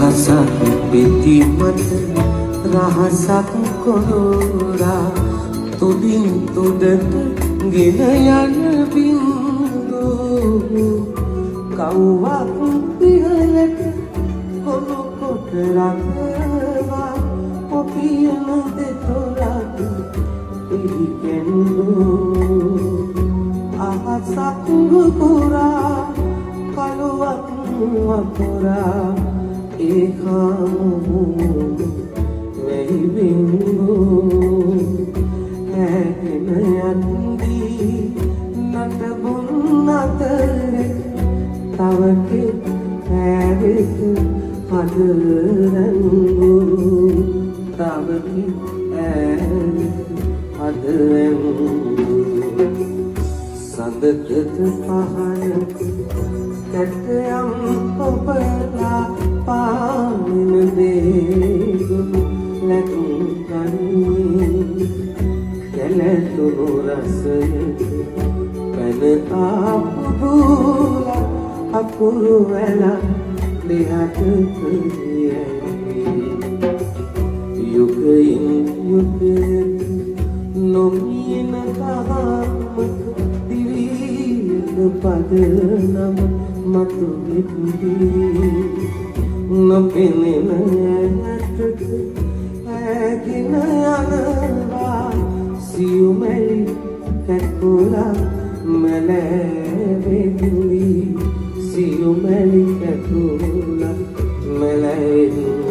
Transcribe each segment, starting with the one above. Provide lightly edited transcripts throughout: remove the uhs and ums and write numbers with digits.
අහසක් පිටිමත රහසක් කොරෝරා තුඩින් තුඩට ගෙන යන බින්දු කව්වක් පිහලට කොළු කොට රඳවා ඔපියන දෙතොලක් පිළිකෙන්දු අහසක් පුරා කළුවක් වපුරා ඒකාමු වෙයි බින්දු හැගෙන යන්දී නටබුන් අතරේ තවකෙ හැවෙක අදරංගු තවකෙ හැවෙක අදරංගු සඳකත පහන කැටයම් ඔබලා පාමින දේගුණු ලැකුගනී කැලැතුණු රසයට පැන ආපුදුල අකුරු වැලා දෙහට කරියයි යුගයින් යුගයට නොමියන කහමක දිවියන පදනම මතු විදුදී නොපෙනෙන ඇටට ඇගෙන යනවා සියුමැලි කැකුලා මැලැවෙදුයි සියුමැලි කැකුලා මැලැවෙදුයි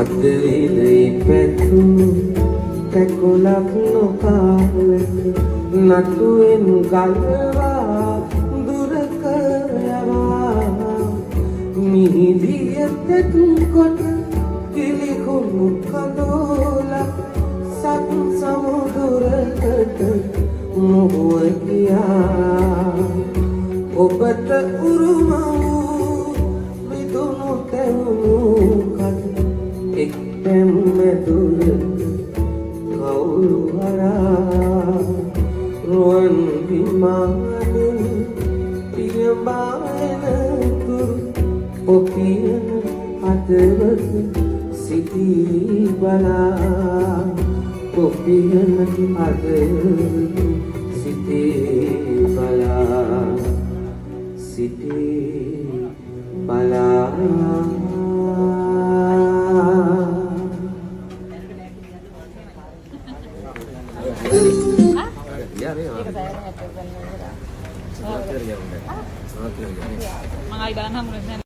අදවිලයි පැතුණු කැකුලක් නොකාලක නටුවෙන් ගලවා දුරක යවා මිහිදියට කොට කිලිකුණු කඩෝලක් සත් සමුදුරකට මොහොය කියා ඔබට උරුම වූ විදුණු තැවුණු එක්තැම් මැදුර කවුරු හරා රුවන් විමානෙන් පියඹායන තුරු ඔපියන අතවක සිටී බලා ඔපියන අතවක සිටී බලා සිටී බලා Mga ibahan naman